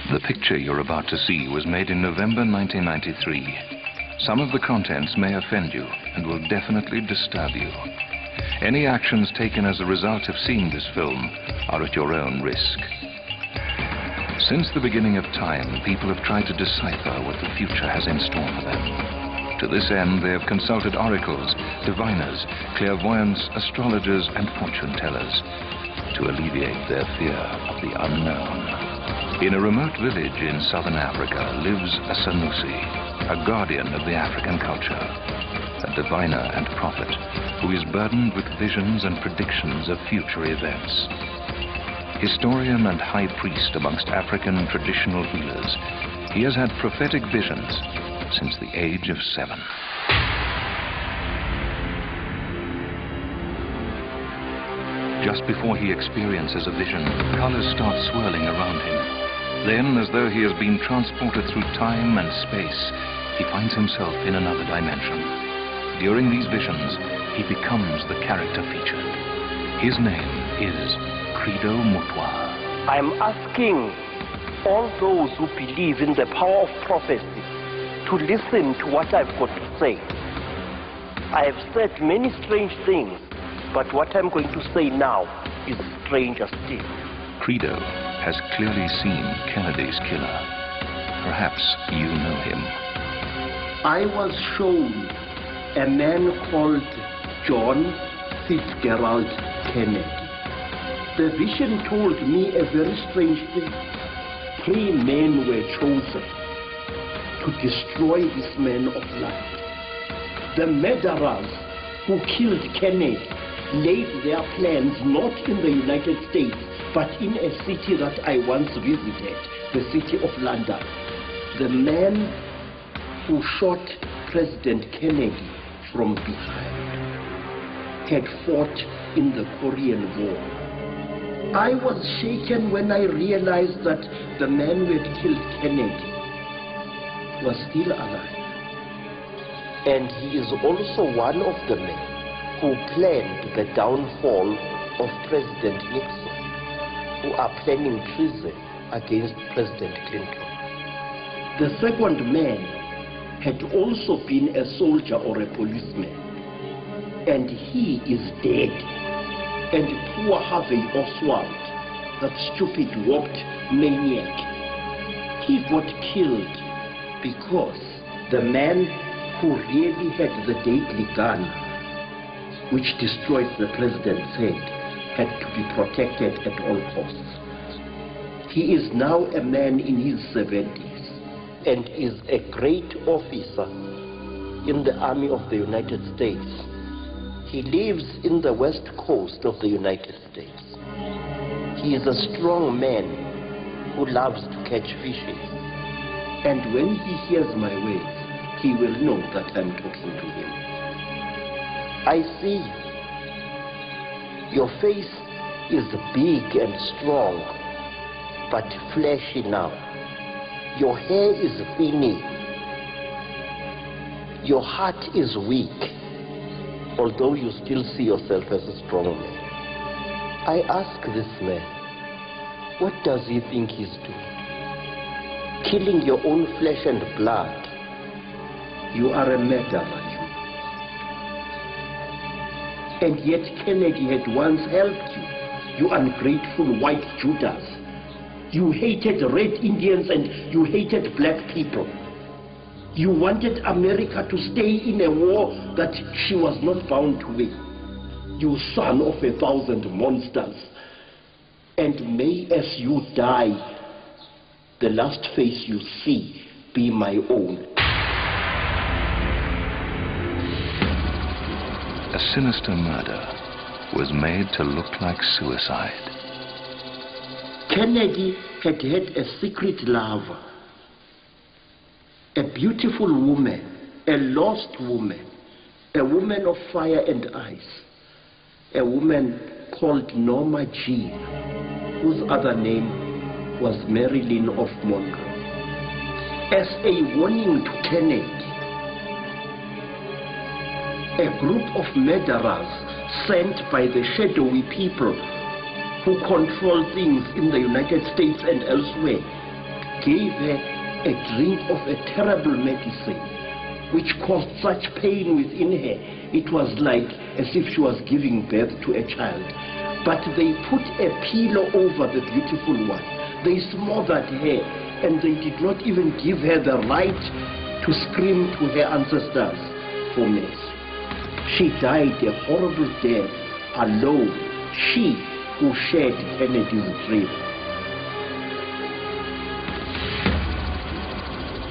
The picture you're about to see was made in November 1993. Some of the contents may offend you and will definitely disturb you. Any actions taken as a result of seeing this film are at your own risk. Since the beginning of time, people have tried to decipher what the future has in store for them. To this end, they have consulted oracles, diviners, clairvoyants, astrologers, and fortune-tellers to alleviate their fear of the unknown. In a remote village in southern Africa lives a Sanusi, a guardian of the African culture, a diviner and prophet who is burdened with visions and predictions of future events. Historian and high priest amongst African traditional healers, he has had prophetic visions since the age of 7. Just before he experiences a vision, colors start swirling around him. Then, as though he has been transported through time and space, he finds himself in another dimension. During these visions, he becomes the character featured. His name is Credo Mutwa. I'm asking all those who believe in the power of prophecy to listen to what I've got to say. I have said many strange things, but what I'm going to say now is stranger still. Credo has clearly seen Kennedy's killer. Perhaps you know him. I was shown a man called John Fitzgerald Kennedy. The vision told me a very strange thing. 3 men were chosen to destroy this man of light. The murderers who killed Kennedy laid their plans not in the United States, but in a city that I once visited, the city of London. The man who shot President Kennedy from behind had fought in the Korean War. I was shaken when I realized that the man who had killed Kennedy was still alive. And he is also one of the men who planned the downfall of President Nixon, who are planning treason against President Clinton. The second man had also been a soldier or a policeman, and he is dead. And poor Harvey Oswald, that stupid warped maniac, he got killed because the man who really had the deadly gun which destroyed the president's head had to be protected at all costs. He is now a man in his 70s and is a great officer in the Army of the United States. He lives in the west coast of the United States. He is a strong man who loves to catch fishes. And when he hears my words, he will know that I'm talking to him. I see your face is big and strong, but fleshy now. Your hair is thinning. Your heart is weak, although you still see yourself as a strong man. I ask this man, what does he think he's doing? Killing your own flesh and blood. You are a murderer, you. And yet Kennedy had once helped you, you ungrateful white Judas. You hated red Indians and you hated black people. You wanted America to stay in a war that she was not bound to win. You son of 1,000 monsters. And may as you die, the last face you see be my own. A sinister murder was made to look like suicide. Kennedy had had a secret lover, a beautiful woman, a lost woman, a woman of fire and ice, a woman called Norma Jean, whose other name was Marilyn of Monroe. As a warning to Kennedy, a group of murderers sent by the shadowy people who control things in the United States and elsewhere gave her a drink of a terrible medicine which caused such pain within her. It was like as if she was giving birth to a child. But they put a pillow over the beautiful one. They smothered her, and they did not even give her the right to scream to her ancestors for mercy. She died a horrible death alone, she who shared Kennedy's dream.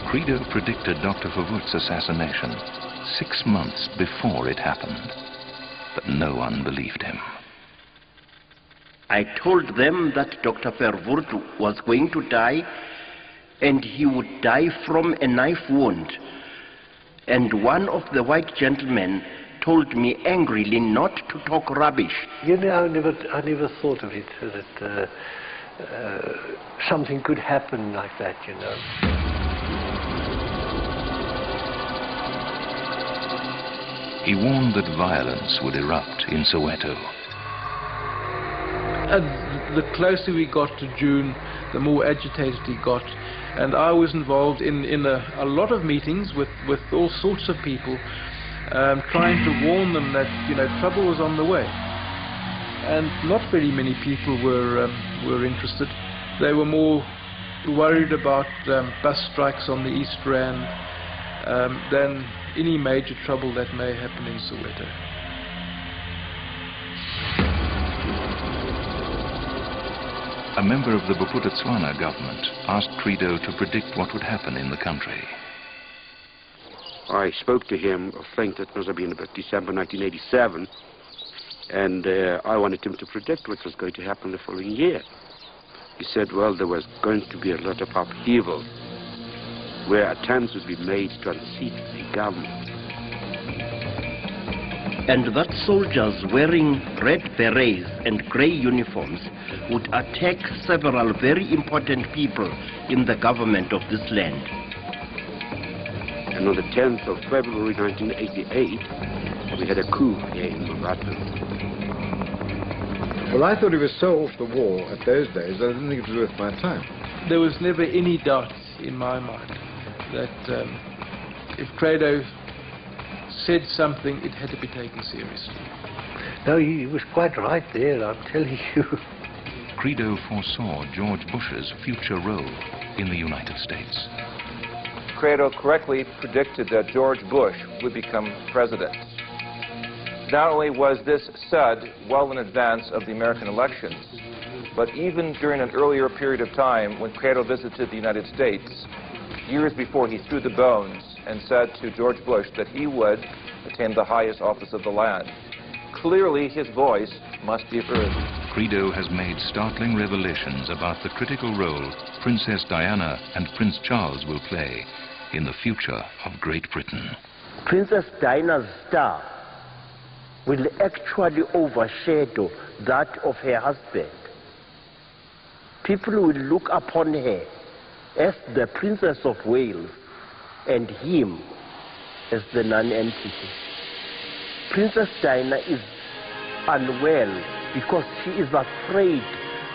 Credo predicted Dr. Verwoerd's assassination 6 months before it happened, but no one believed him. I told them that Dr. Verwoerd was going to die, and he would die from a knife wound. And one of the white gentlemen told me angrily not to talk rubbish. You know, I never thought of it, that something could happen like that, you know. He warned that violence would erupt in Soweto. And the closer we got to June, the more agitated he got. And I was involved in a lot of meetings with all sorts of people, trying to warn them that, you know, trouble was on the way. And not very many people were interested. They were more worried about bus strikes on the East Rand than any major trouble that may happen in Soweto. A member of the Bophuthatswana government asked Credo to predict what would happen in the country. I spoke to him, I think that must have been about December 1987, and I wanted him to predict what was going to happen the following year. He said, well, there was going to be a lot of upheaval, where attempts would be made to unseat the government. And that soldiers wearing red berets and grey uniforms would attack several very important people in the government of this land. And on the 10th of February 1988, we had a coup here in Muvatu. Well, I thought he was so off the wall at those days that I didn't think it was worth my time. There was never any doubt in my mind that if Credo said something, it had to be taken seriously. No, he was quite right there, I'm telling you. Credo foresaw George Bush's future role in the United States. Credo correctly predicted that George Bush would become president. Not only was this said well in advance of the American elections, but even during an earlier period of time when Credo visited the United States, years before he threw the bones and said to George Bush that he would attain the highest office of the land. Clearly, his voice must be heard. Credo has made startling revelations about the critical role Princess Diana and Prince Charles will play in the future of Great Britain. Princess Diana's star will actually overshadow that of her husband. People will look upon her as the Princess of Wales and him as the non-entity. Princess Diana is unwell because she is afraid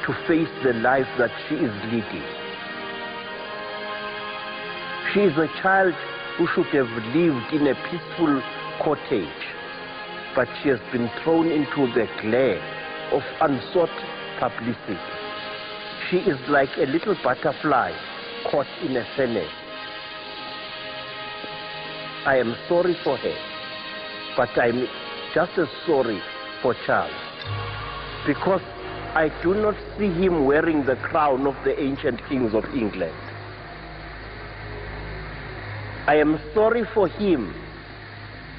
to face the life that she is leading. She is a child who should have lived in a peaceful cottage, but she has been thrown into the glare of unsought publicity. She is like a little butterfly caught in a furnace. I am sorry for her, but I'm just as sorry for Charles, because I do not see him wearing the crown of the ancient kings of England. I am sorry for him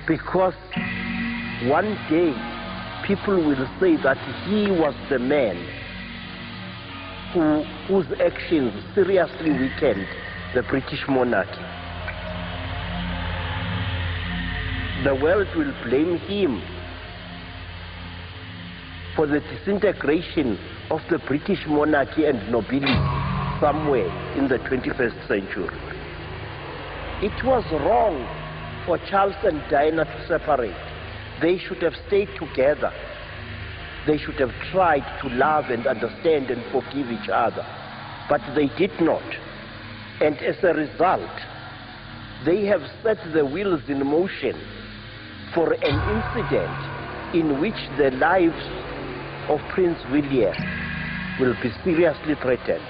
because one day people will say that he was the man whose actions seriously weakened the British monarchy. The world will blame him for the disintegration of the British monarchy and nobility somewhere in the 21st century. It was wrong for Charles and Diana to separate. They should have stayed together. They should have tried to love and understand and forgive each other. But they did not. And as a result, they have set the wheels in motion for an incident in which the lives of Prince William will be seriously threatened.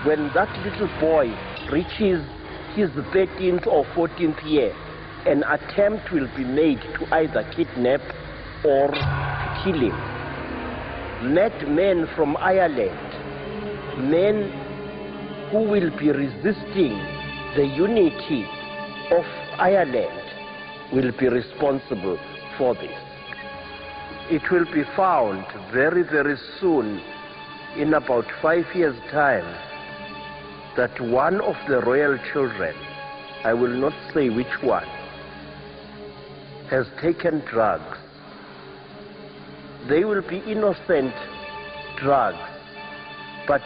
When that little boy reaches his 13th or 14th year, an attempt will be made to either kidnap or to kill him. Madmen from Ireland, men who will be resisting the unity of Ireland, will be responsible for this. It will be found very, very soon, in about 5 years' time, that one of the royal children, I will not say which one, has taken drugs. They will be innocent drugs, but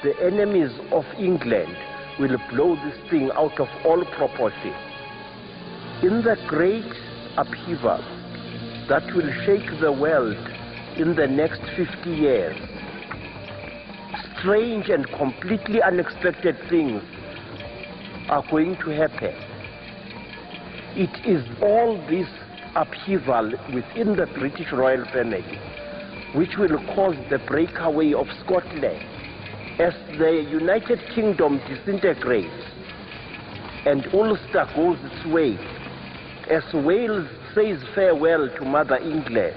the enemies of England will blow this thing out of all proportion. In the great upheaval that will shake the world in the next 50 years, strange and completely unexpected things are going to happen. It is all this upheaval within the British royal family which will cause the breakaway of Scotland as the United Kingdom disintegrates and Ulster goes its way, as Wales says farewell to Mother England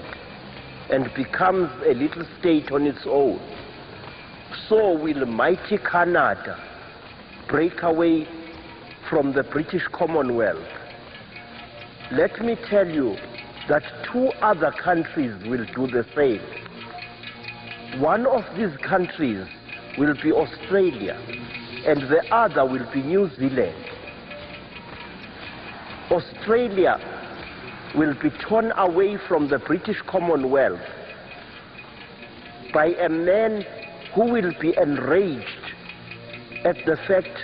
and becomes a little state on its own. So will mighty Canada break away from the British Commonwealth. Let me tell you that 2 other countries will do the same. One of these countries will be Australia, and the other will be New Zealand. Australia will be torn away from the British Commonwealth by a man who will be enraged at the fact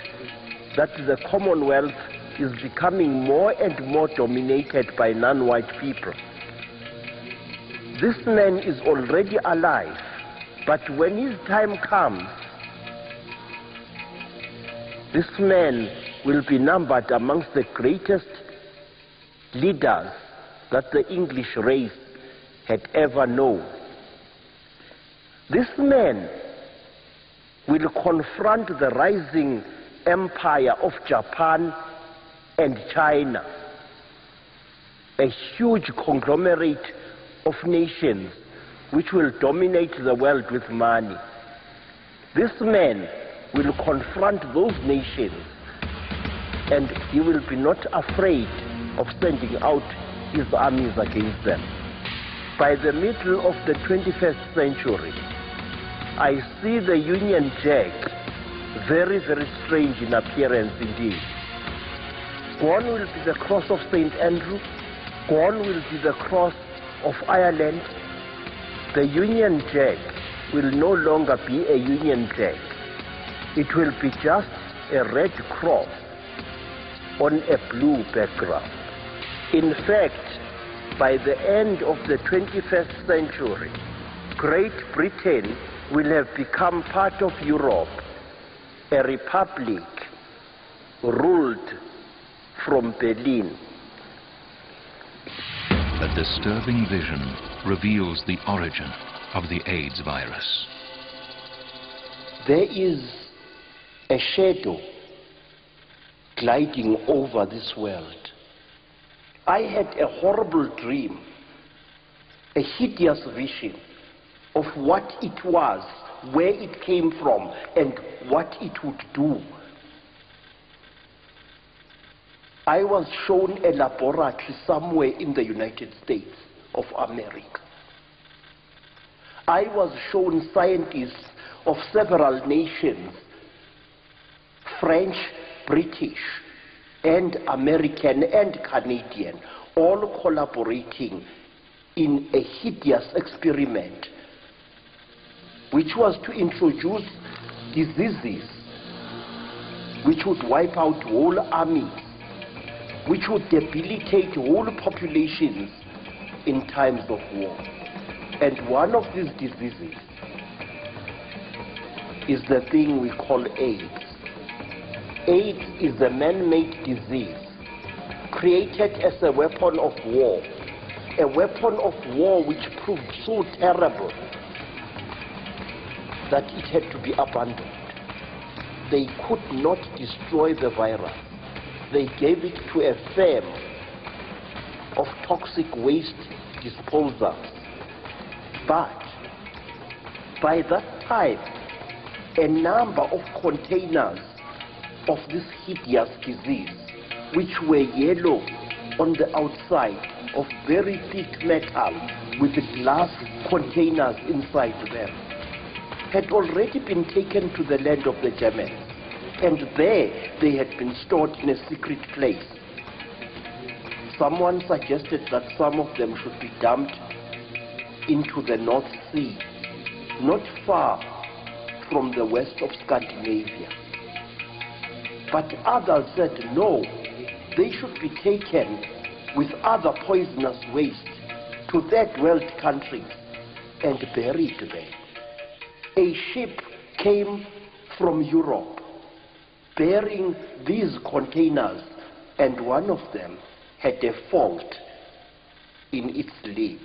that the Commonwealth is becoming more and more dominated by non-white people. This man is already alive, but when his time comes, this man will be numbered amongst the greatest leaders that the English race had ever known. This man will confront the rising empire of Japan and China, a huge conglomerate of nations which will dominate the world with money. This man will confront those nations, and he will be not afraid of sending out his armies against them. By the middle of the 21st century, I see the Union Jack very, very strange in appearance indeed. Gone will be the cross of St. Andrew, gone will be the cross of Ireland. The Union Jack will no longer be a Union Jack. It will be just a red cross on a blue background. In fact, by the end of the 21st century, Great Britain will have become part of Europe, a republic ruled from Berlin. A disturbing vision reveals the origin of the AIDS virus. There is a shadow gliding over this world. I had a horrible dream, a hideous vision of what it was, where it came from, and what it would do. I was shown a laboratory somewhere in the United States of America. I was shown scientists of several nations, French, British, and American and Canadian, all collaborating in a hideous experiment which was to introduce diseases which would wipe out whole armies, which would debilitate whole populations in times of war. And one of these diseases is the thing we call AIDS. AIDS is a man-made disease created as a weapon of war which proved so terrible that it had to be abandoned. They could not destroy the virus. They gave it to a firm of toxic waste disposals. But by that time, a number of containers of this hideous disease, which were yellow on the outside, of very thick metal with glass containers inside them, had already been taken to the land of the Germans, and there they had been stored in a secret place. Someone suggested that some of them should be dumped into the North Sea, not far from the west of Scandinavia. But others said no, they should be taken with other poisonous waste to third-world countries and buried there. A ship came from Europe bearing these containers, and one of them had a fault in its lid.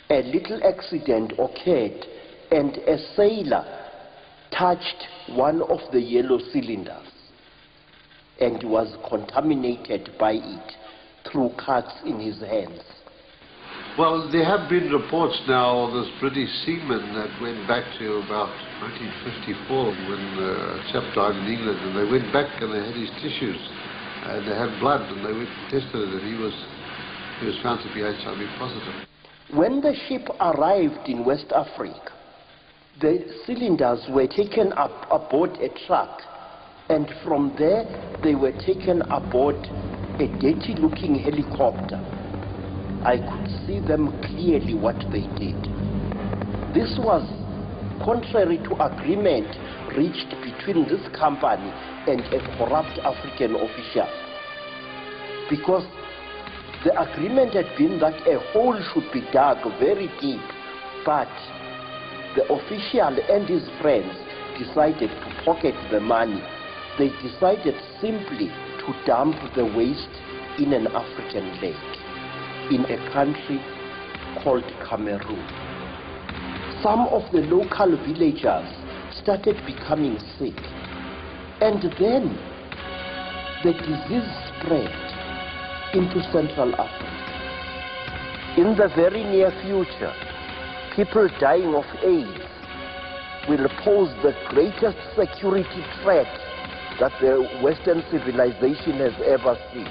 A little accident occurred, and a sailor touched one of the yellow cylinders and was contaminated by it through cuts in his hands. Well, there have been reports now of this British seaman that went back to about 1954 when a chap died in England, and they went back and they had his tissues and they had blood, and they went and tested it, and he was found to be HIV positive. When the ship arrived in West Africa, the cylinders were taken up aboard a truck, and from there they were taken aboard a dirty-looking helicopter. I could see them clearly what they did. This was contrary to agreement reached between this company and a corrupt African official, because the agreement had been that a hole should be dug very deep, but the official and his friends decided to pocket the money. They decided simply to dump the waste in an African lake, in a country called Cameroon. Some of the local villagers started becoming sick, and then the disease spread into Central Africa. In the very near future, people dying of AIDS will pose the greatest security threat that the Western civilization has ever seen.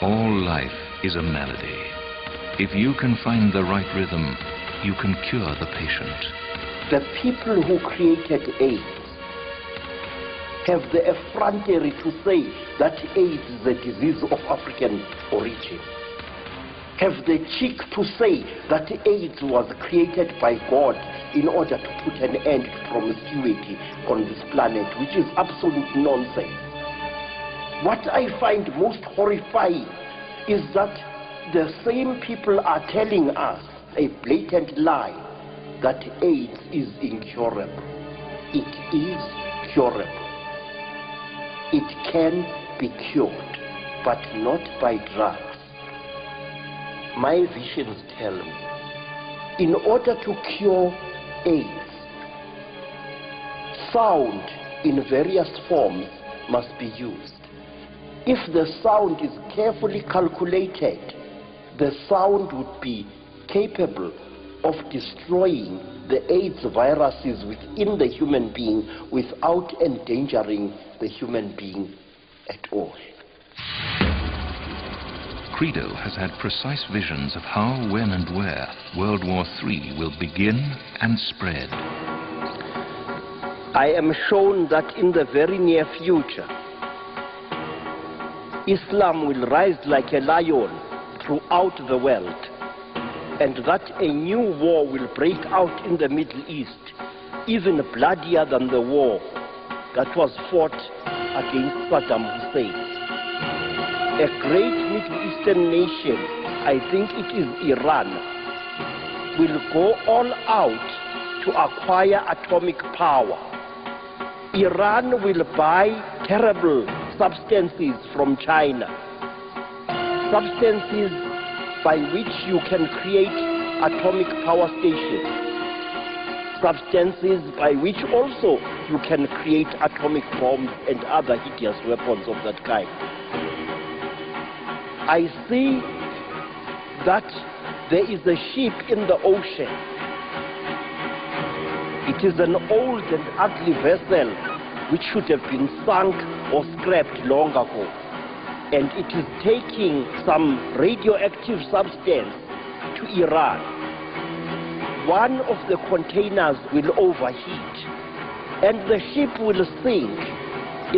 All life is a melody. If you can find the right rhythm, you can cure the patient. The people who created AIDS have the effrontery to say that AIDS is a disease of African origin, have the cheek to say that AIDS was created by God in order to put an end to promiscuity on this planet, which is absolute nonsense. What I find most horrifying is that the same people are telling us a blatant lie that AIDS is incurable. It is curable. It can be cured, but not by drugs. My visions tell me, in order to cure AIDS, sound in various forms must be used. If the sound is carefully calculated, the sound would be capable of destroying the AIDS viruses within the human being without endangering the human being at all. Credo has had precise visions of how, when and where World War III will begin and spread. I am shown that in the very near future, Islam will rise like a lion throughout the world, and that a new war will break out in the Middle East, even bloodier than the war that was fought against Saddam Hussein. A great Middle Eastern nation, I think it is Iran, will go all out to acquire atomic power. Iran will buy terrible substances from China, substances by which you can create atomic power stations, substances by which also you can create atomic bombs and other hideous weapons of that kind. I see that there is a ship in the ocean. It is an old and ugly vessel which should have been sunk or scrapped long ago. And it is taking some radioactive substance to Iran. One of the containers will overheat and the ship will sink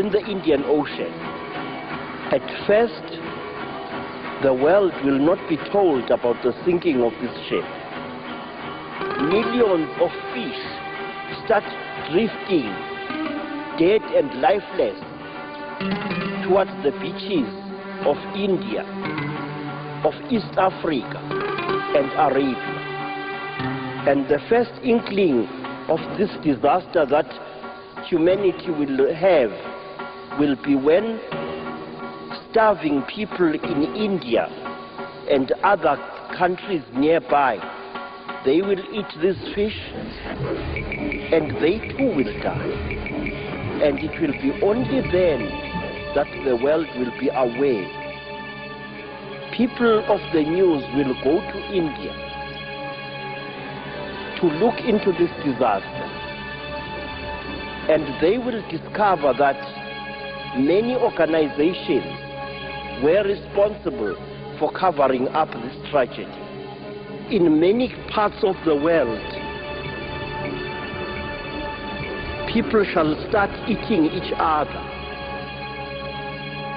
in the Indian Ocean. At first, the world will not be told about the sinking of this ship. Millions of fish start drifting, dead and lifeless, towards the beaches of India, of East Africa, and Arabia. And the first inkling of this disaster that humanity will have will be when starving people in India and other countries nearby, they will eat this fish and they too will die. And it will be only then that the world will be aware. People of the news will go to India to look into this disaster, and they will discover that many organizations were responsible for covering up this tragedy. In many parts of the world, people shall start eating each other.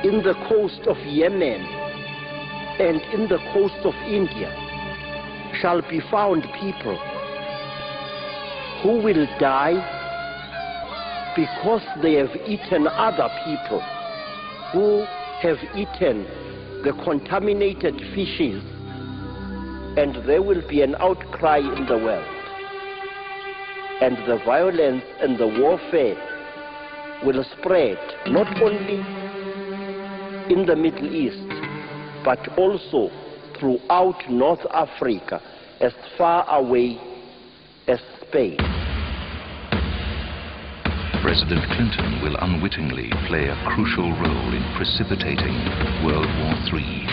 In the coast of Yemen and in the coast of India shall be found people who will die because they have eaten other people who have eaten the contaminated fishes, and there will be an outcry in the world. And the violence and the warfare will spread not only in the Middle East, but also throughout North Africa, as far away as Spain. President Clinton will unwittingly play a crucial role in precipitating World War III.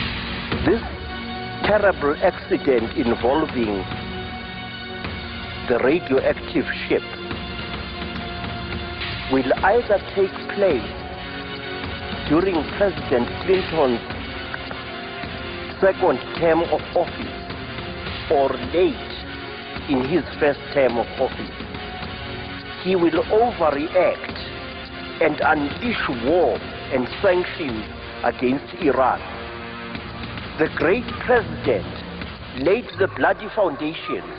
This terrible accident involving the radioactive ship will either take place during President Clinton's second term of office or late in his first term of office. He will overreact and unleash war and sanctions against Iran. The great president laid the bloody foundations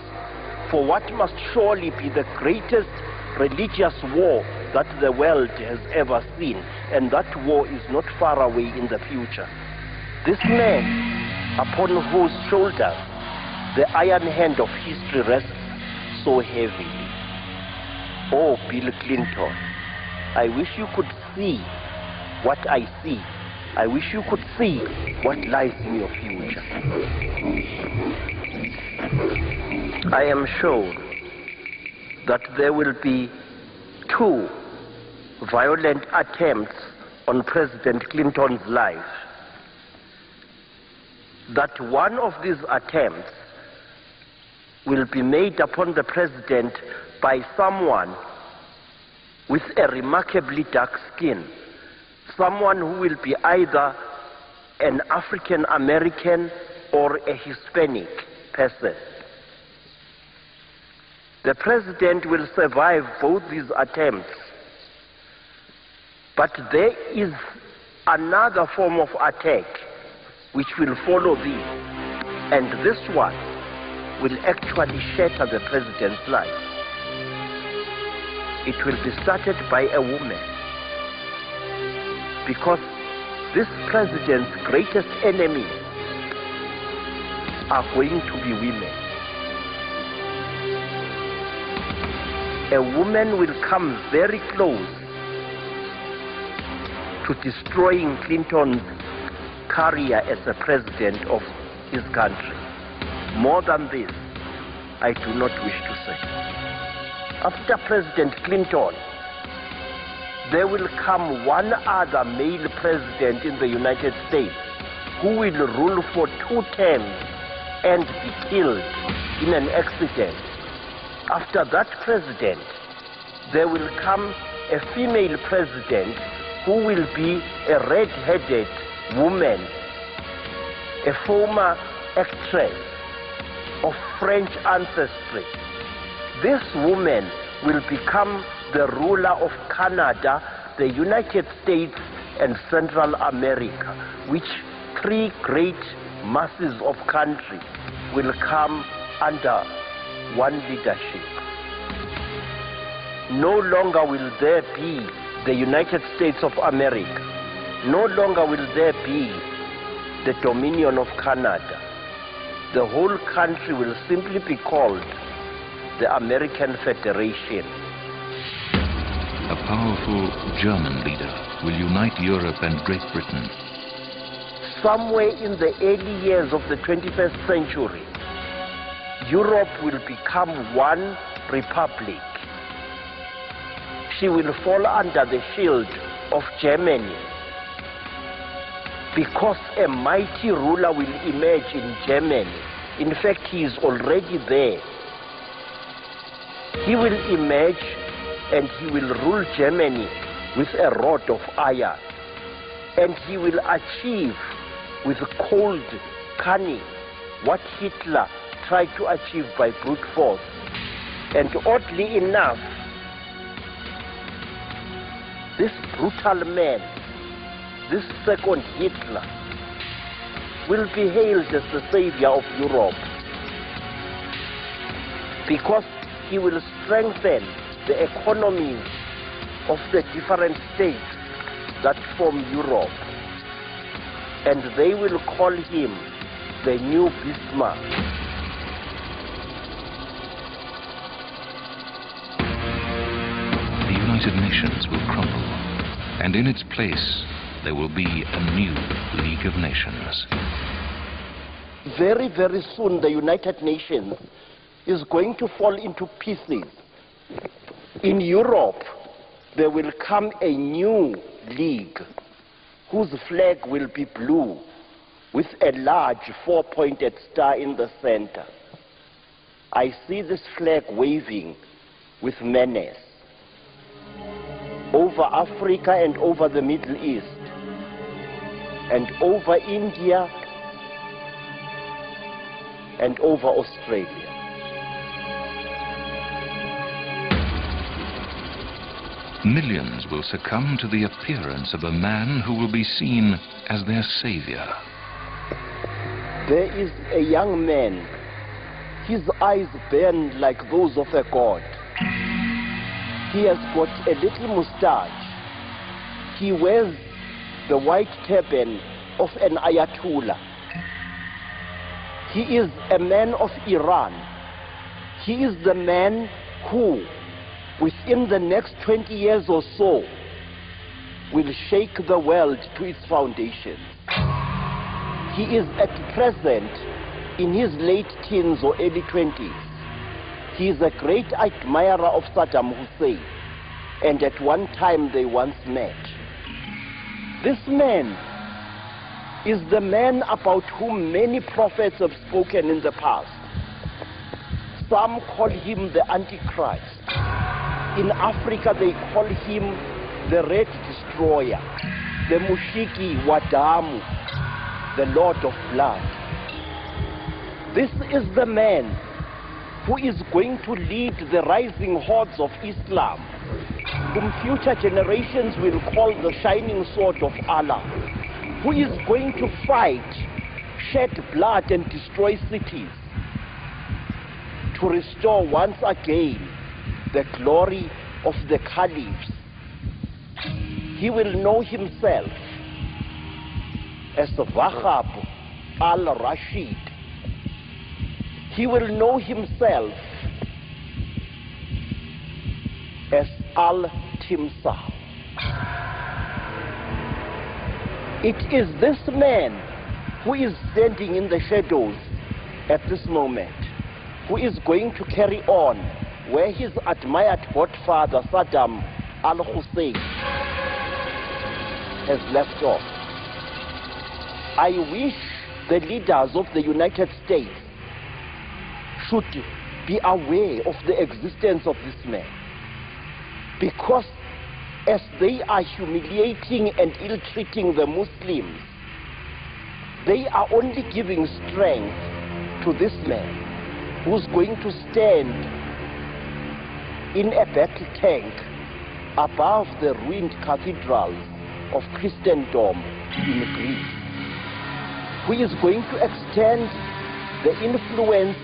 for what must surely be the greatest religious war that the world has ever seen, and that war is not far away in the future. This man, upon whose shoulders the iron hand of history rests so heavily. Oh, Bill Clinton, I wish you could see what I see. I wish you could see what lies in your future. I am sure that there will be two violent attempts on President Clinton's life. That one of these attempts will be made upon the president by someone with a remarkably dark skin, someone who will be either an African American or a Hispanic person. The president will survive both these attempts, but there is another form of attack which will follow this, and this one will actually shatter the president's life. It will be started by a woman, because this president's greatest enemies are going to be women. A woman will come very close to destroying Clinton's career as a president of his country. More than this, I do not wish to say. After President Clinton, there will come one other male president in the United States who will rule for 2 terms and be killed in an accident. After that president, there will come a female president who will be a red-headed woman, a former actress of French ancestry. This woman will become the ruler of Canada, the United States, and Central America, which 3 great masses of countries will come under one leadership. No longer will there be the United States of America. No longer will there be the Dominion of Canada. The whole country will simply be called the American Federation. A powerful German leader will unite Europe and Great Britain. Somewhere in the early years of the 21st century, Europe will become one republic. She will fall under the shield of Germany, because a mighty ruler will emerge in Germany. In fact, he is already there. He will emerge and he will rule Germany with a rod of iron. And he will achieve with cold cunning what Hitler tried to achieve by brute force. And oddly enough, this brutal man, this second Hitler, will be hailed as the savior of Europe, because he will strengthen the economies of the different states that form Europe. And they will call him the new Bismarck. The United Nations will crumble, and in its place there will be a new League of Nations. Very, very soon the United Nations is going to fall into pieces. In Europe, there will come a new league whose flag will be blue with a large 4-pointed star in the center. I see this flag waving with menace over Africa and over the Middle East and over India and over Australia. Millions will succumb to the appearance of a man who will be seen as their savior. There is a young man. His eyes burn like those of a god. He has got a little mustache. He wears the white turban of an Ayatollah. He is a man of Iran. He is the man who, within the next 20 years or so, will shake the world to its foundations. He is at present in his late teens or early 20s. He is a great admirer of Saddam Hussein, and at one time they once met. This man is the man about whom many prophets have spoken in the past. Some call him the Antichrist. In Africa, they call him the Red Destroyer, the Mushiki Wadamu, the Lord of Blood. This is the man who is going to lead the rising hordes of Islam, whom future generations will call the shining sword of Allah, who is going to fight, shed blood and destroy cities to restore once again the glory of the caliphs. He will know himself as Wahab al-Rashid. He will know himself as Al-Timsah. It is this man who is standing in the shadows at this moment, who is going to carry on where his admired godfather Saddam al-Hussein has left off. I wish the leaders of the United States should be aware of the existence of this man, because as they are humiliating and ill-treating the Muslims, they are only giving strength to this man who's going to stand in a battle tank above the ruined cathedrals of Christendom in Greece, who is going to extend the influence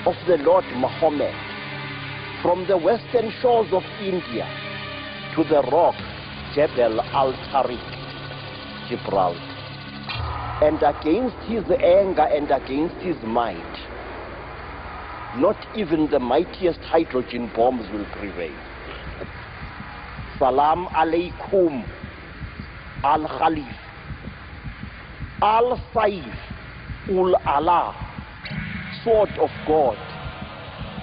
of the Lord Muhammad from the western shores of India to the rock Jebel al-Tariq, Gibraltar. And against his anger and against his might, not even the mightiest hydrogen bombs will prevail. Salam alaikum al-Khalif, al-Saif, ul-Allah, sword of God.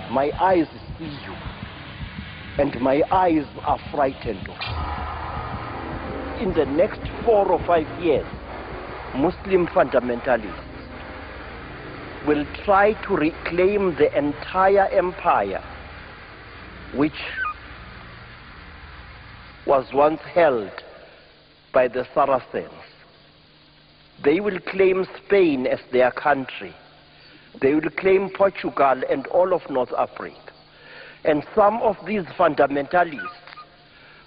My eyes see you, and my eyes are frightened of you. In the next 4 or 5 years, Muslim fundamentalists will try to reclaim the entire empire which was once held by the Saracens. They will claim Spain as their country. They will claim Portugal and all of North Africa. And some of these fundamentalists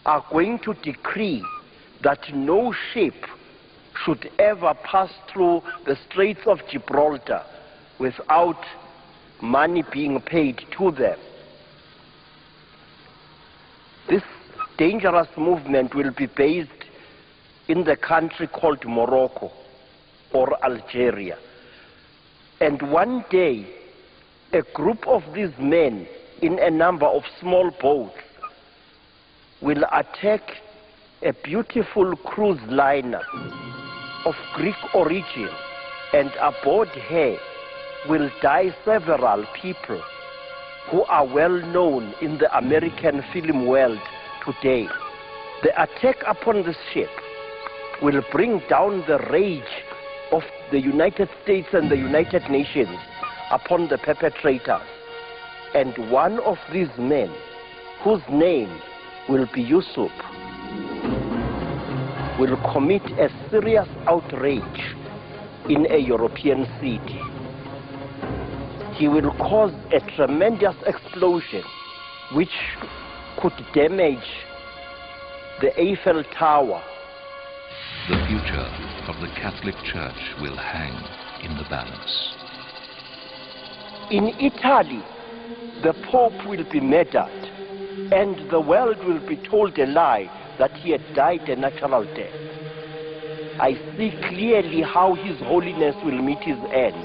are going to decree that no ship should ever pass through the Straits of Gibraltar without money being paid to them. This dangerous movement will be based in the country called Morocco or Algeria. And one day, a group of these men in a number of small boats will attack a beautiful cruise liner of Greek origin, and aboard her will die several people who are well known in the American film world today. The attack upon this ship will bring down the rage of the United States and the United Nations upon the perpetrators. And one of these men, whose name will be Yusuf, will commit a serious outrage in a European city. He will cause a tremendous explosion which could damage the Eiffel Tower. The future of the Catholic Church will hang in the balance. In Italy, the Pope will be murdered, and the world will be told a lie that he had died a natural death. I see clearly how His Holiness will meet his end.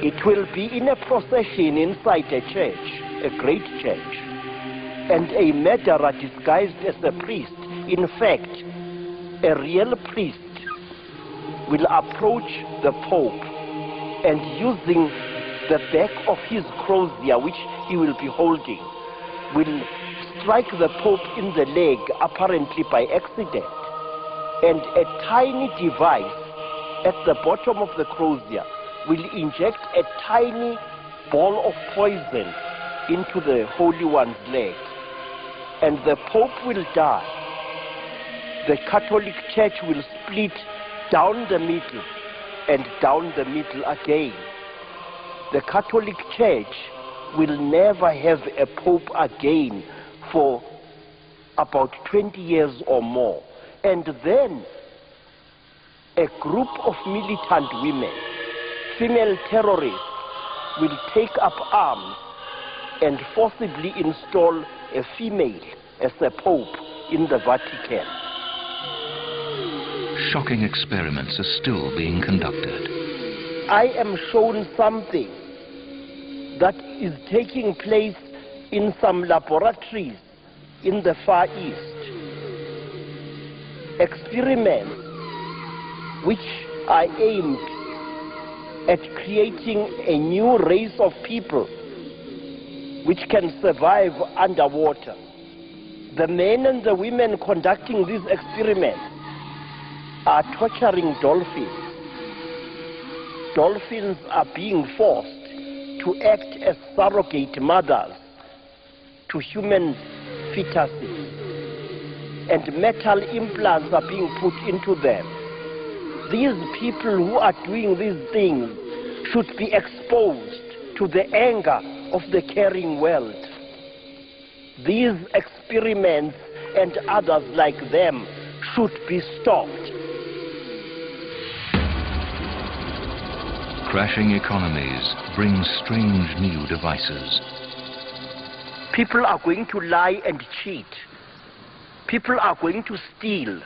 It will be in a procession inside a church, a great church, and a murderer disguised as a priest, in fact, a real priest, will approach the Pope and using the back of his crozier, which he will be holding, will strike the Pope in the leg, apparently by accident, and a tiny device at the bottom of the crozier will inject a tiny ball of poison into the Holy One's leg, and the Pope will die. The Catholic Church will split down the middle and down the middle again. The Catholic Church will never have a Pope again for about 20 years or more. And then a group of militant women, female terrorists, will take up arms and forcibly install a female as a Pope in the Vatican. Shocking experiments are still being conducted. I am shown something that is taking place in some laboratories in the Far East. experiments which are aimed at creating a new race of people which can survive underwater. The men and the women conducting these experiments are torturing dolphins. Dolphins are being forced to act as surrogate mothers to human fetuses, and metal implants are being put into them. These people who are doing these things should be exposed to the anger of the caring world. These experiments and others like them should be stopped. Crashing economies bring strange new devices. People are going to lie and cheat. People are going to steal.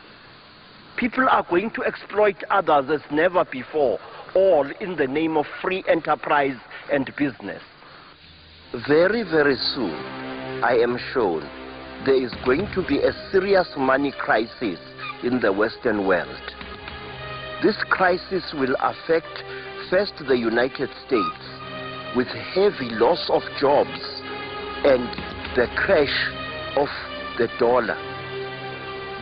People are going to exploit others as never before, all in the name of free enterprise and business. Very, very soon, I am shown, there is going to be a serious money crisis in the Western world. This crisis will affect first the United States with heavy loss of jobs and the crash of the dollar.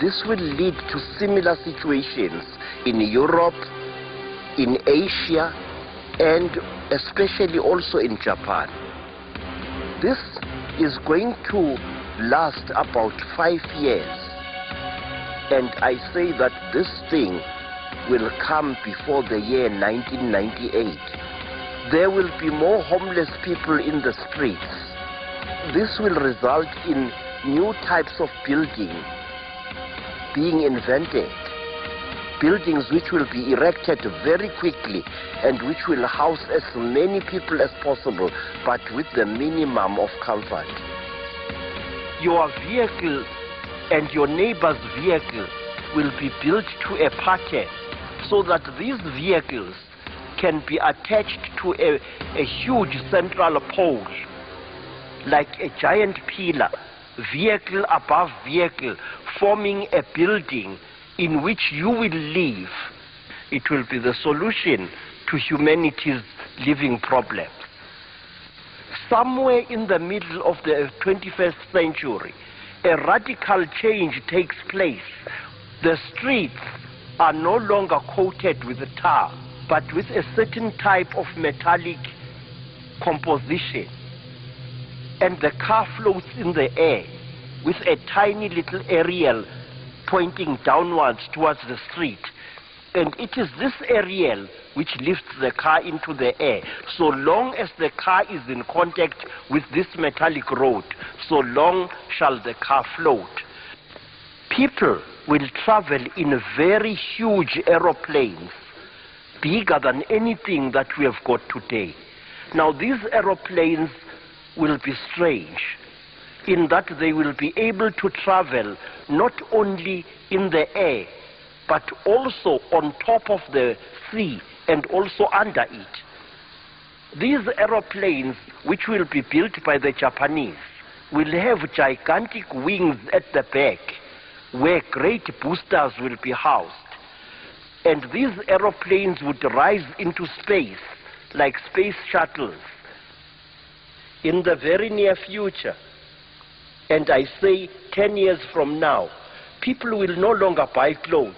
This will lead to similar situations in Europe, in Asia, and especially also in Japan. This is going to last about 5 years, and I say that this thing will come before the year 1998. There will be more homeless people in the streets. This will result in new types of building being invented, buildings which will be erected very quickly and which will house as many people as possible, but with the minimum of comfort. Your vehicle and your neighbor's vehicle will be built to a pattern so that these vehicles can be attached to a huge central pole, like a giant pillar, vehicle above vehicle, forming a building in which you will live. It will be the solution to humanity's living problems. Somewhere in the middle of the 21st century, a radical change takes place. The streets are no longer coated with tar, but with a certain type of metallic composition. And the car floats in the air with a tiny little aerial pointing downwards towards the street. And it is this aerial which lifts the car into the air. So long as the car is in contact with this metallic road, so long shall the car float. People will travel in very huge aeroplanes, bigger than anything that we have got today. Now these aeroplanes will be strange in that they will be able to travel not only in the air, but also on top of the sea and also under it. These aeroplanes, which will be built by the Japanese, will have gigantic wings at the back where great boosters will be housed. And these aeroplanes would rise into space like space shuttles in the very near future. And I say 10 years from now, people will no longer buy clothes.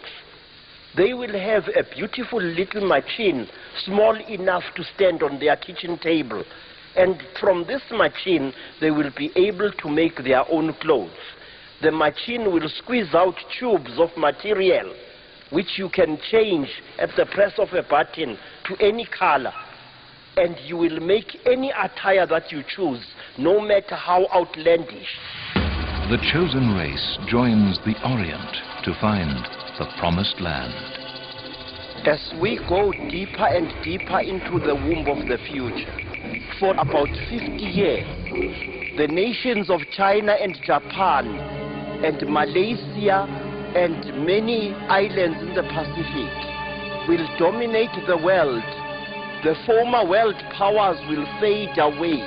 They will have a beautiful little machine, small enough to stand on their kitchen table. And from this machine, they will be able to make their own clothes. The machine will squeeze out tubes of material, which you can change at the press of a button to any color. And you will make any attire that you choose, no matter how outlandish. The chosen race joins the Orient to find the promised land. As we go deeper and deeper into the womb of the future, for about 50 years, the nations of China and Japan and Malaysia and many islands in the Pacific will dominate the world. The former world powers will fade away.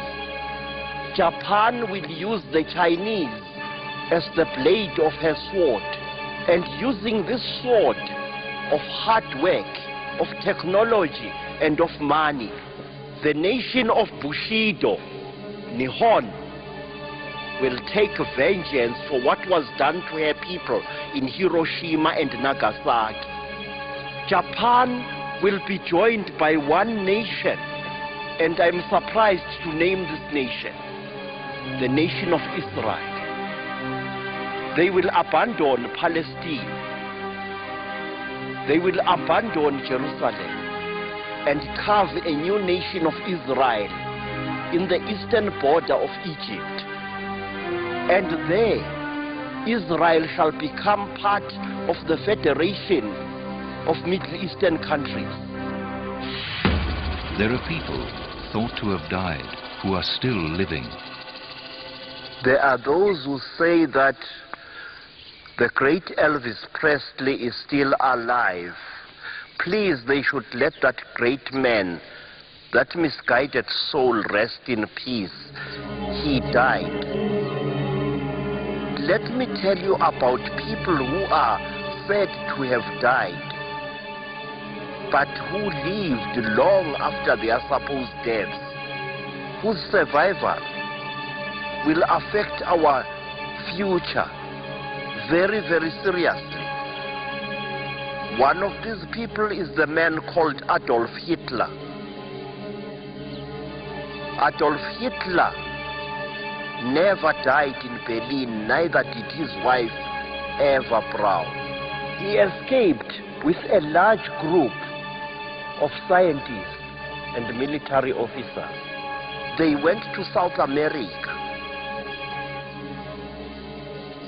Japan will use the Chinese as the blade of her sword, And using this sword of hard work, of technology, and of money, the nation of Bushido, Nihon, will take vengeance for what was done to her people in Hiroshima and Nagasaki. Japan will be joined by one nation, and I'm surprised to name this nation, the nation of Israel. They will abandon Palestine. They will abandon Jerusalem and carve a new nation of Israel in the eastern border of Egypt. And there, Israel shall become part of the Federation of Middle Eastern countries. There are people thought to have died who are still living. There are those who say that the great Elvis Presley is still alive. Please, they should let that great man, that misguided soul, rest in peace. He died. Let me tell you about people who are said to have died, but who lived long after their supposed deaths, whose survival will affect our future very, very seriously. One of these people is the man called Adolf Hitler. Adolf Hitler never died in Berlin, neither did his wife Eva Braun. He escaped with a large group of scientists and military officers. They went to South America.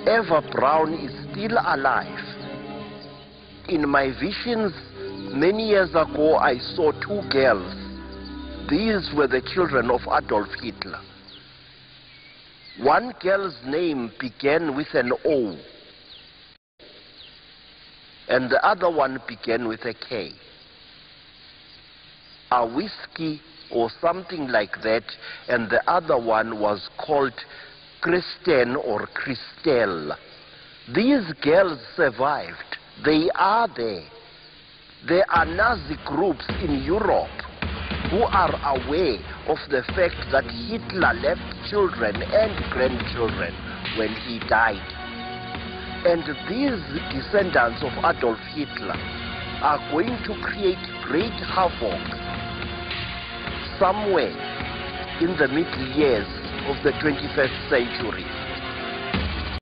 Eva Braun is still alive. In my visions many years ago, I saw two girls. These were the children of Adolf Hitler. One girl's name began with an O, and the other one began with a K. A whiskey or something like that, and the other one was called Kristen or Christelle. These girls survived. They are there. There are Nazi groups in Europe who are aware of the fact that Hitler left children and grandchildren when he died. And these descendants of Adolf Hitler are going to create great havoc somewhere in the middle years of the 21st century.